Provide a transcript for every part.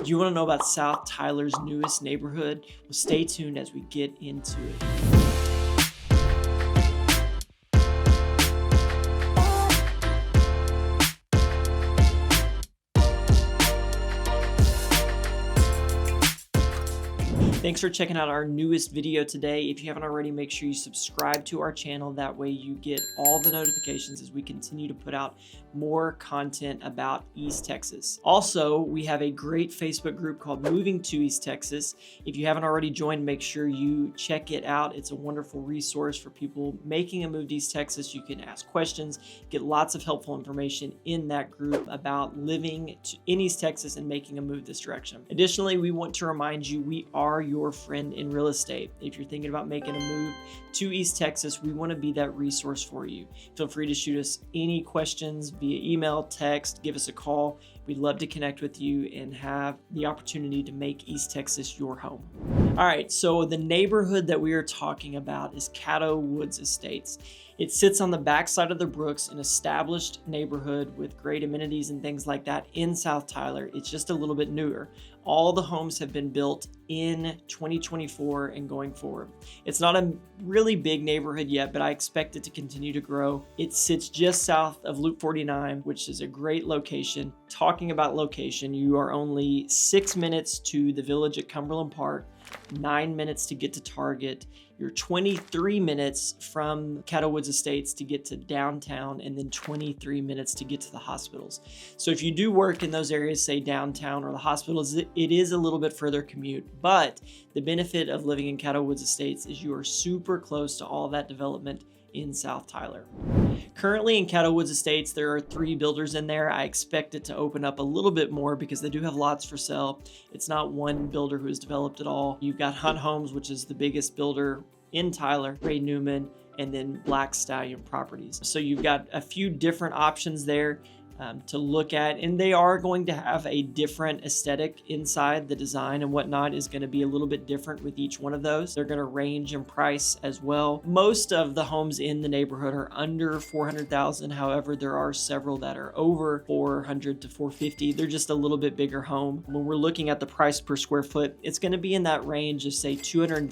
Do you want to know about South Tyler's newest neighborhood? Well, stay tuned as we get into it. Thanks for checking out our newest video today. If you haven't already, make sure you subscribe to our channel. That way you get all the notifications as we continue to put out more content about East Texas. Also, we have a great Facebook group called Moving to East Texas. If you haven't already joined, make sure you check it out. It's a wonderful resource for people making a move to East Texas. You can ask questions, get lots of helpful information in that group about living in East Texas and making a move this direction. Additionally, we want to remind you we are your friend in real estate. If you're thinking about making a move to East Texas, we want to be that resource for you. Feel free to shoot us any questions via email, text, give us a call. We'd love to connect with you and have the opportunity to make East Texas your home. All right, so the neighborhood that we are talking about is Caddo Woods Estates. It sits on the backside of the Brooks, an established neighborhood with great amenities and things like that in South Tyler. It's just a little bit newer. All the homes have been built in 2024 and going forward. It's not a really big neighborhood yet, but I expect it to continue to grow. It sits just south of Loop 49, which is a great location. Talking about location, you are only 6 minutes to the village at Cumberland Park, 9 minutes to get to Target. You're 23 minutes from Caddo Woods Estates to get to downtown, and then 23 minutes to get to the hospitals. So if you do work in those areas, say downtown or the hospitals, it is a little bit further commute. But the benefit of living in Caddo Woods Estates is you are super close to all that development in South Tyler. Currently in Caddo Woods Estates, there are 3 builders in there. I expect it to open up a little bit more because they do have lots for sale. It's not one builder who has developed it all. You've got Hunt Homes, which is the biggest builder in Tyler, Newman, and then Black Stallion Properties. So you've got a few different options there to look at, and they are going to have a different aesthetic inside. The design and whatnot is going to be a little bit different with each one of those. They're going to range in price as well. Most of the homes in the neighborhood are under $400,000. However, there are several that are over $400,000 to $450,000. They're just a little bit bigger home. When we're looking at the price per square foot, it's going to be in that range of say $210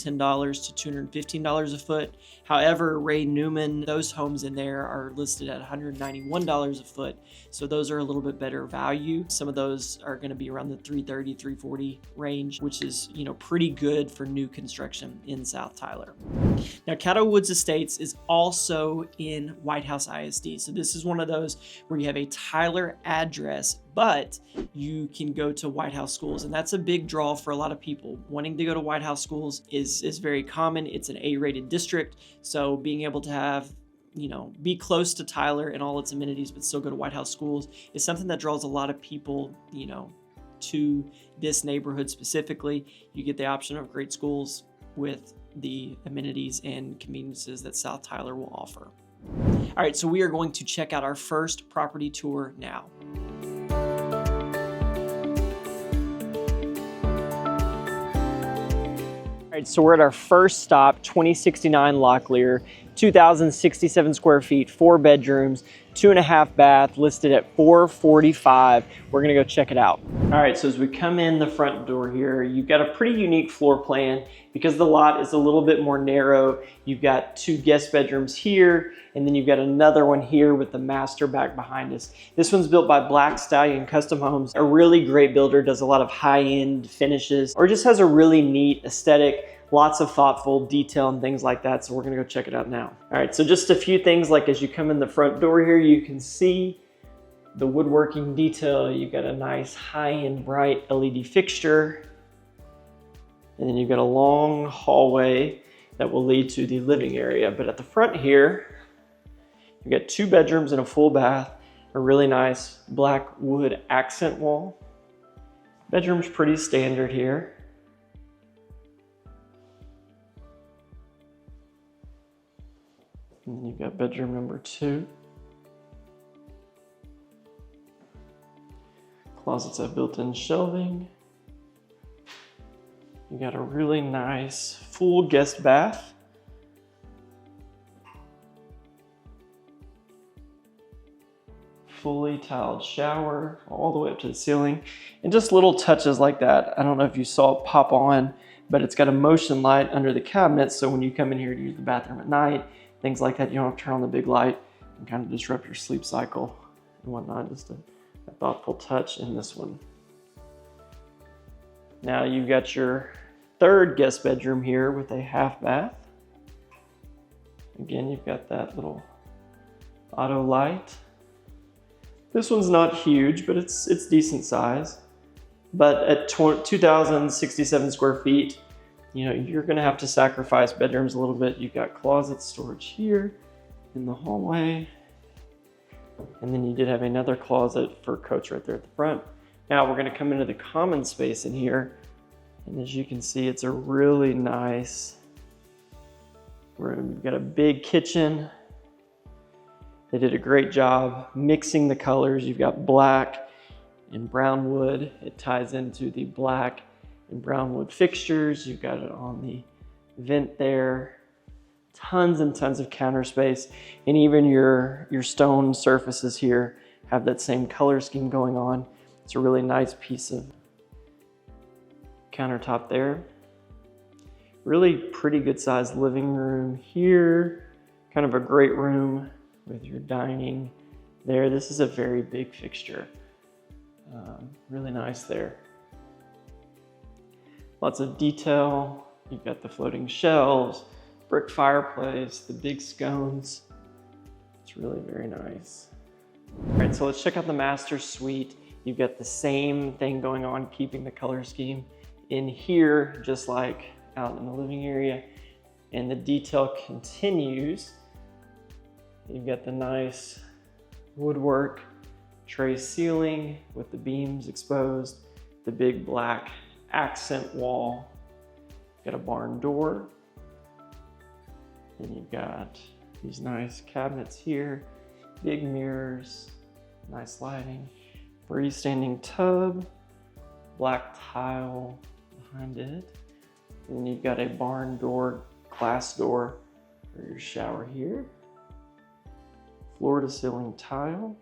to $215 a foot. However, Newman, those homes in there are listed at $191 a foot. So those are a little bit better value. Some of those are going to be around the $330, $340 range, which is, pretty good for new construction in South Tyler. Now, Caddo Woods Estates is also in Whitehouse ISD. So this is one of those where you have a Tyler address, but you can go to Whitehouse schools. And that's a big draw for a lot of people. Wanting to go to Whitehouse schools is very common. It's an A-rated district. So being able to have be close to Tyler and all its amenities, but still go to Whitehouse schools is something that draws a lot of people, to this neighborhood specifically. You get the option of great schools with the amenities and conveniences that South Tyler will offer. All right, so we are going to check out our first property tour now. All right, so we're at our first stop, 2069 Locklear, 2,067 square feet, 4 bedrooms, 2.5 bath, listed at $445,000. We're gonna go check it out. All right, so as we come in the front door here, you've got a pretty unique floor plan because the lot is a little bit more narrow. You've got 2 guest bedrooms here, and then you've got another one here with the master back behind us. This one's built by Black Stallion Custom Homes, a really great builder, does a lot of high-end finishes, or just has a really neat aesthetic. Lots of thoughtful detail and things like that, so we're gonna go check it out now. All right, so just a few things, like as you come in the front door here, you can see the woodworking detail. You've got a nice high-end bright LED fixture, and then you've got a long hallway that will lead to the living area. But at the front here, you've got 2 bedrooms and a full bath, a really nice black wood accent wall. Bedroom's pretty standard here. And you've got bedroom number 2. Closets have built-in shelving. You got a really nice full guest bath. fully tiled shower all the way up to the ceiling. And just little touches like that. I don't know if you saw it pop on, but it's got a motion light under the cabinet. So when you come in here to use the bathroom at night, things like that, you don't have to turn on the big light and kind of disrupt your sleep cycle and whatnot. Just a thoughtful touch in this one. Now you've got your third guest bedroom here with a half bath. Again, you've got that little auto light. This one's not huge, but it's decent size. But at 2,067 square feet, you know, you're gonna have to sacrifice bedrooms a little bit. You've got closet storage here in the hallway. And then you did have another closet for coats right there at the front. Now we're gonna come into the common space in here. And as you can see, it's a really nice room. You've got a big kitchen. They did a great job mixing the colors. You've got black and brown wood. It ties into the black and brown wood fixtures. You've got it on the vent there. Tons and tons of counter space. And even your stone surfaces here have that same color scheme going on. It's a really nice piece of countertop there. Really pretty good sized living room here. Kind of a great room with your dining there. This is a very big fixture. Really nice there. Lots of detail. You've got the floating shelves, brick fireplace, the big scones. It's really very nice. All right, so let's check out the master suite. You've got the same thing going on, keeping the color scheme in here, just like out in the living area. And the detail continues. You've got the nice woodwork, tray ceiling with the beams exposed, the big black accent wall. You've got a barn door. And you've got these nice cabinets here, big mirrors, nice lighting, freestanding tub, black tile behind it. And then you've got a barn door, glass door for your shower here. Floor to ceiling tile.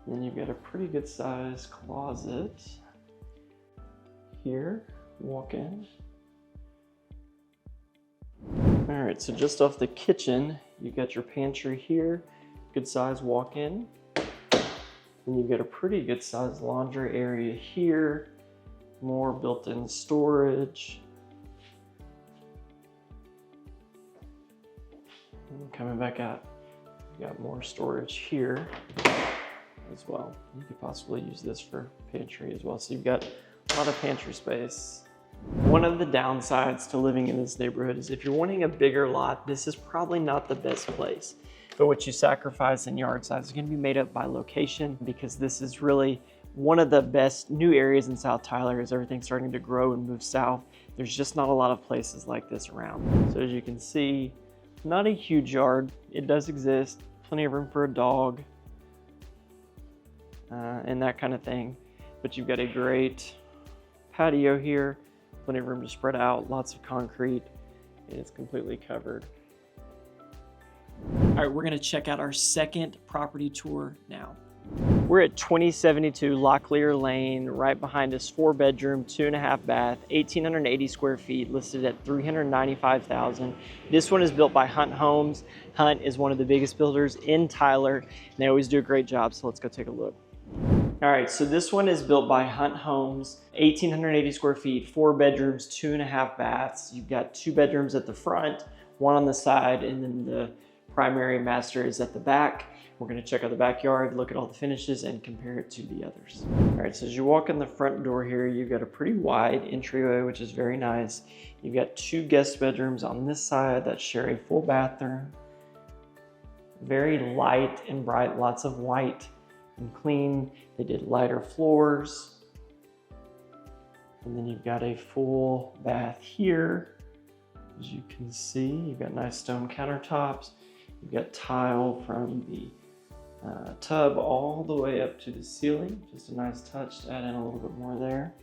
Then you've got a pretty good sized closet here, walk in. All right, so just off the kitchen, you've got your pantry here, good size walk in. And you've got a pretty good sized laundry area here, more built-in storage. And coming back out, you've got more storage here as well. You could possibly use this for pantry as well. So you've got a lot of pantry space. One of the downsides to living in this neighborhood is if you're wanting a bigger lot, this is probably not the best place. But what you sacrifice in yard size is going to be made up by location, because this is really one of the best new areas in South Tyler as everything's starting to grow and move south. There's just not a lot of places like this around. So as you can see, not a huge yard. It does exist, plenty of room for a dog and that kind of thing. But you've got a great patio here, plenty of room to spread out, lots of concrete, and it's completely covered. All right, we're gonna check out our second property tour now. We're at 2072 Locklear Lane. Right behind us, 4-bedroom, 2.5 bath, 1,880 square feet, listed at $395,000. This one is built by Hunt Homes. Hunt is one of the biggest builders in Tyler, and they always do a great job, so let's go take a look. All right, so this one is built by Hunt Homes, 1,880 square feet, 4 bedrooms, 2.5 baths. You've got 2 bedrooms at the front, 1 on the side, and then the primary master is at the back. We're gonna check out the backyard, look at all the finishes, and compare it to the others. All right, so as you walk in the front door here, you've got a pretty wide entryway, which is very nice. You've got 2 guest bedrooms on this side that share a full bathroom. Very light and bright, lots of white and clean. They did lighter floors. And then you've got a full bath here. As you can see, you've got nice stone countertops. You've got tile from the tub all the way up to the ceiling. Just a nice touch to add in a little bit more there.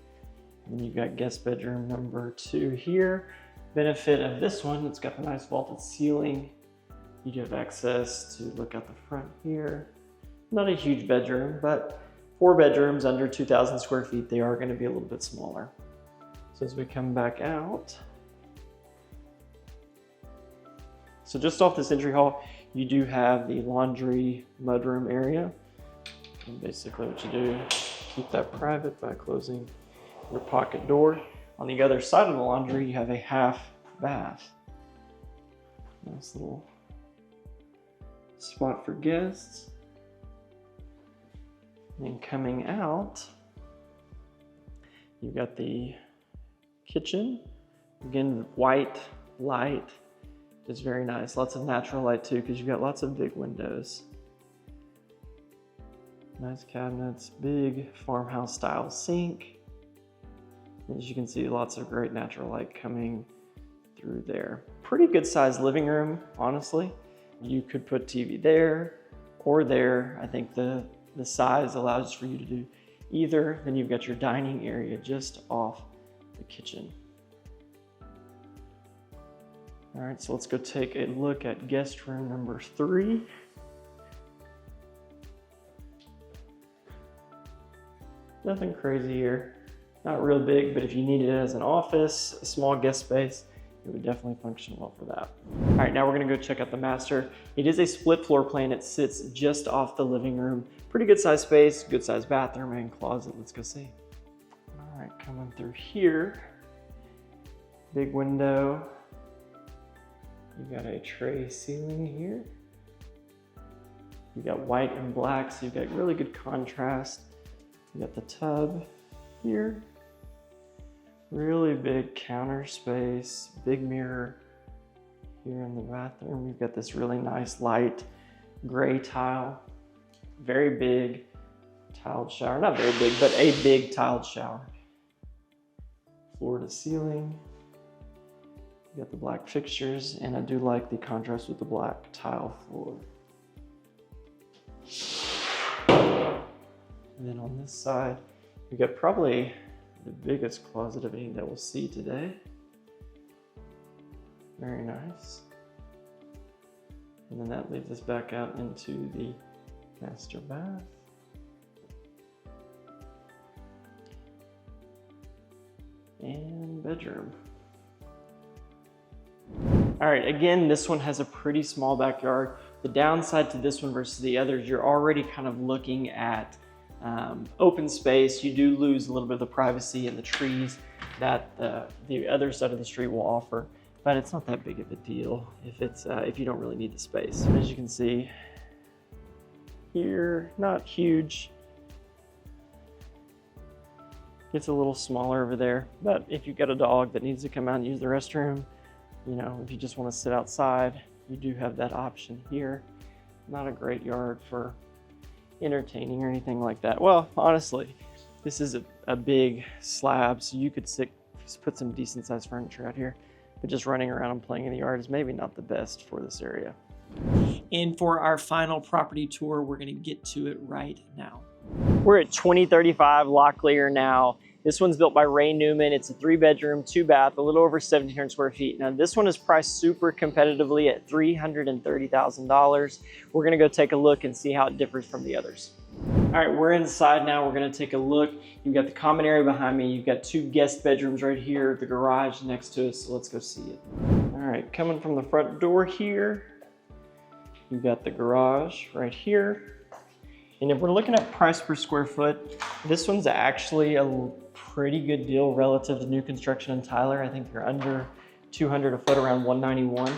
And then you've got guest bedroom number 2 here. Benefit of this one, it's got the nice vaulted ceiling. You do have access to look out the front here. Not a huge bedroom, but 4 bedrooms under 2,000 square feet, they are going to be a little bit smaller. So as we come back out, so just off this entry hall, you do have the laundry mudroom area. And basically what you do, keep that private by closing your pocket door. On the other side of the laundry, you have a half bath. Nice little spot for guests. And coming out, you've got the kitchen. Again, white light is very nice. Lots of natural light too, because you've got lots of big windows. Nice cabinets, big farmhouse style sink. As you can see, lots of great natural light coming through there. Pretty good sized living room, honestly. You could put TV there or there. I think the size allows for you to do either. Then you've got your dining area just off the kitchen. All right, so let's go take a look at guest room number 3. Nothing crazy here. Not real big, but if you need it as an office, a small guest space, it would definitely function well for that. All right, now we're gonna go check out the master. It is a split floor plan. It sits just off the living room. Pretty good size space, good size bathroom and closet. Let's go see. All right, coming through here. Big window. You got a tray ceiling here. You got white and black, so you've got really good contrast. You got the tub here. Really big counter space, big mirror here in the bathroom. You've got this really nice light gray tile. Very big tiled shower. Not very big, but a big tiled shower. Floor to ceiling. You got the black fixtures, and I do like the contrast with the black tile floor. And then on this side, you got probably the biggest closet of any that we'll see today. Very nice. And then that leads us back out into the master bath. And bedroom. All right, again, this one has a pretty small backyard. The downside to this one versus the others, you're already kind of looking at open space. You do lose a little bit of the privacy and the trees that the other side of the street will offer, but it's not that big of a deal if you don't really need the space. As you can see here, not huge. Gets a little smaller over there, but if you've got a dog that needs to come out and use the restroom, you know, if you just want to sit outside, you do have that option here. Not a great yard for entertaining or anything like that. Well, honestly, this is a big slab, so you could put some decent sized furniture out here, but just running around and playing in the yard is maybe not the best for this area. And for our final property tour, we're gonna get to it right now. We're at 2035 Locklear now. This one's built by Newman. It's a 3-bedroom, 2-bath, a little over 1,700 square feet. Now this one is priced super competitively at $330,000. We're gonna go take a look and see how it differs from the others. All right, we're inside now. We're gonna take a look. You've got the common area behind me. You've got 2 guest bedrooms right here, the garage next to us, so let's go see it. All right, coming from the front door here, you've got the garage right here. And if we're looking at price per square foot, this one's actually a pretty good deal relative to new construction in Tyler. I think you're under 200 a foot, around 191.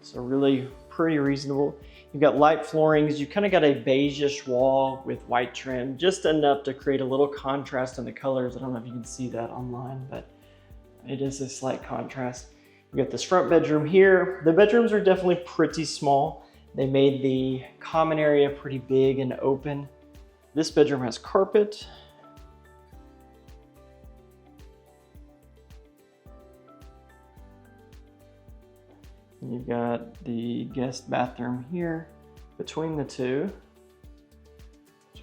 So really pretty reasonable. You've got light floorings. You kind of got a beigeish wall with white trim, just enough to create a little contrast in the colors. I don't know if you can see that online, but it is a slight contrast. You got this front bedroom here. The bedrooms are definitely pretty small. They made the common area pretty big and open. This bedroom has carpet. And you've got the guest bathroom here between the 2.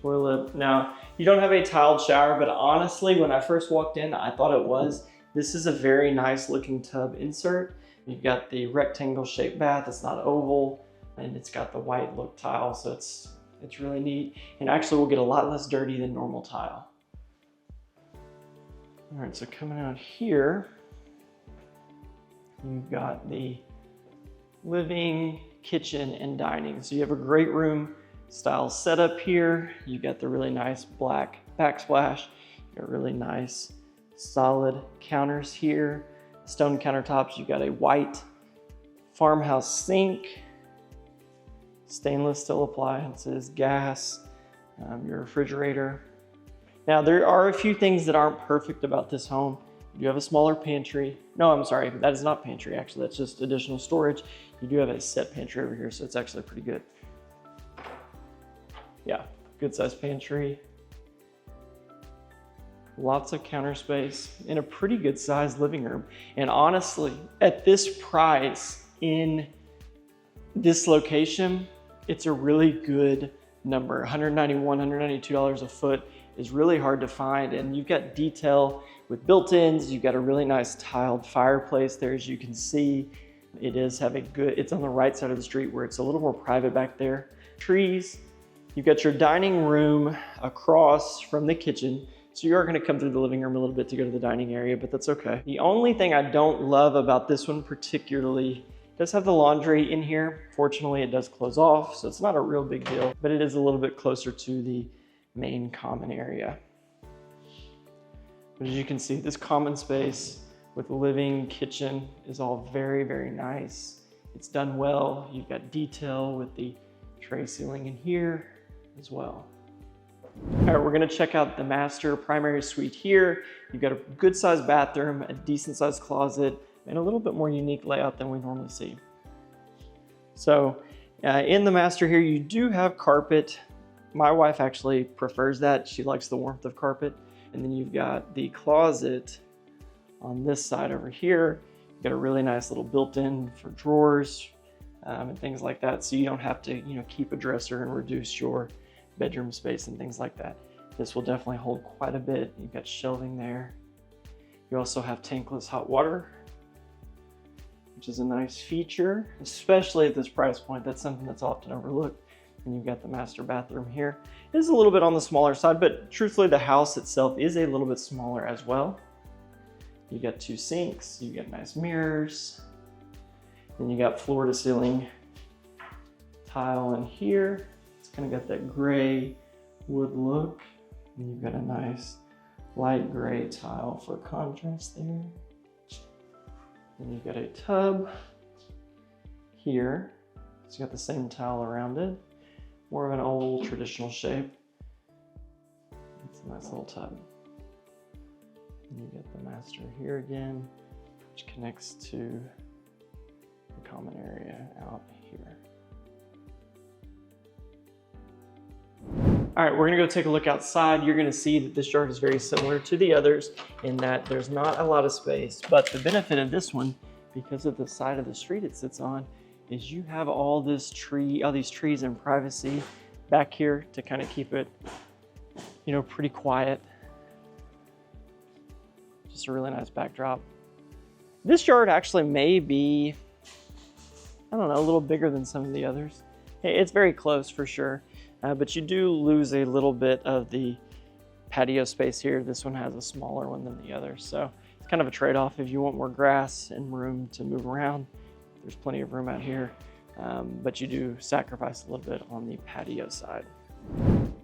Toilet. Now, you don't have a tiled shower, but honestly, when I first walked in, I thought it was. This is a very nice looking tub insert. You've got the rectangle shaped bath. It's not oval. And it's got the white look tile, so it's It's really neat, and actually will get a lot less dirty than normal tile. All right, so coming out here, you've got the living, kitchen, and dining. So you have a great room style setup here. You've got the really nice black backsplash. You've got really nice solid counters here, stone countertops. You've got a white farmhouse sink, stainless steel appliances, gas, your refrigerator. Now there are a few things that aren't perfect about this home. You do have a smaller pantry. No, I'm sorry, that is not pantry actually, that's just additional storage. You do have a set pantry over here, so it's actually pretty good. Yeah, good sized pantry. Lots of counter space and a pretty good sized living room. And honestly, at this price in this location, it's a really good number. $191, $192 a foot is really hard to find. And you've got detail with built-ins. You've got a really nice tiled fireplace there, as you can see. It is having good, it's on the right side of the street where it's a little more private back there. Trees. You've got your dining room across from the kitchen. So you are going to come through the living room a little bit to go to the dining area, but that's okay. The only thing I don't love about this one particularly, it does have the laundry in here. Fortunately, it does close off, so it's not a real big deal, but it is a little bit closer to the main common area. But as you can see, this common space with living, kitchen is all very, very nice. It's done well. You've got detail with the tray ceiling in here as well. All right, we're gonna check out the master primary suite here. You've got a good sized bathroom, a decent sized closet, and a little bit more unique layout than we normally see. So in the master here, you do have carpet. My wife actually prefers that. She likes the warmth of carpet. And then you've got the closet on this side over here. You've got a really nice little built-in for drawers and things like that. So you don't have to, keep a dresser and reduce your bedroom space and things like that. This will definitely hold quite a bit. You've got shelving there. You also have tankless hot water, which is a nice feature, especially at this price point. That's something that's often overlooked. And you've got the master bathroom here. It is a little bit on the smaller side, but truthfully the house itself is a little bit smaller as well. You got two sinks, you got nice mirrors, then you got floor to ceiling tile in here. It's kind of got that gray wood look. And you've got a nice light gray tile for contrast there. Then you've got a tub here. It's got the same tile around it. More of an old traditional shape. It's a nice little tub. And you get the master here again, which connects to the common area out here. All right, we're gonna go take a look outside. You're gonna see that this yard is very similar to the others in that there's not a lot of space, but the benefit of this one, because of the side of the street it sits on, is you have all these trees and privacy back here to kind of keep it, pretty quiet. Just a really nice backdrop. This yard actually may be, a little bigger than some of the others. It's very close for sure. But you do lose a little bit of the patio space here. This one has a smaller one than the other. So it's kind of a trade-off. If you want more grass and room to move around, there's plenty of room out here. But you do sacrifice a little bit on the patio side.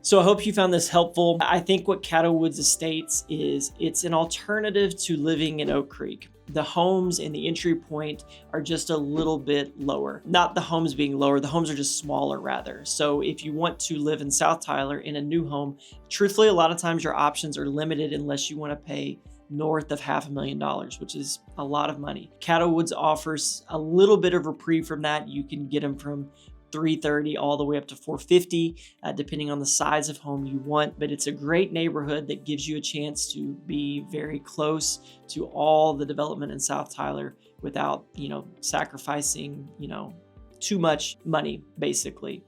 So I hope you found this helpful. I think what Caddo Woods Estates is, it's an alternative to living in Oak Creek. The homes and the entry point are just a little bit lower. Not the homes being lower, the homes are just smaller rather. So if you want to live in South Tyler in a new home, truthfully, a lot of times your options are limited unless you want to pay north of $500,000, which is a lot of money. Caddo Woods offers a little bit of reprieve from that. You can get them from $330 all the way up to $450, depending on the size of home you want. But it's a great neighborhood that gives you a chance to be very close to all the development in South Tyler without, sacrificing, too much money, basically.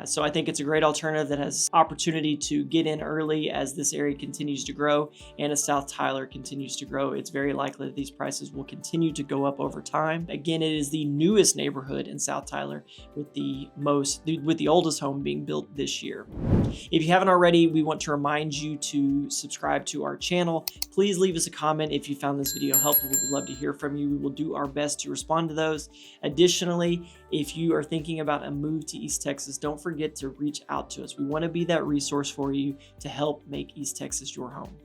So I think it's a great alternative that has opportunity to get in early as this area continues to grow and as South Tyler continues to grow. It's very likely that these prices will continue to go up over time. Again, it is the newest neighborhood in South Tyler with the oldest home being built this year. If you haven't already, we want to remind you to subscribe to our channel. Please leave us a comment if you found this video helpful. We'd love to hear from you. We will do our best to respond to those. Additionally, if you are thinking about a move to East Texas, don't forget to reach out to us. We want to be that resource for you to help make East Texas your home.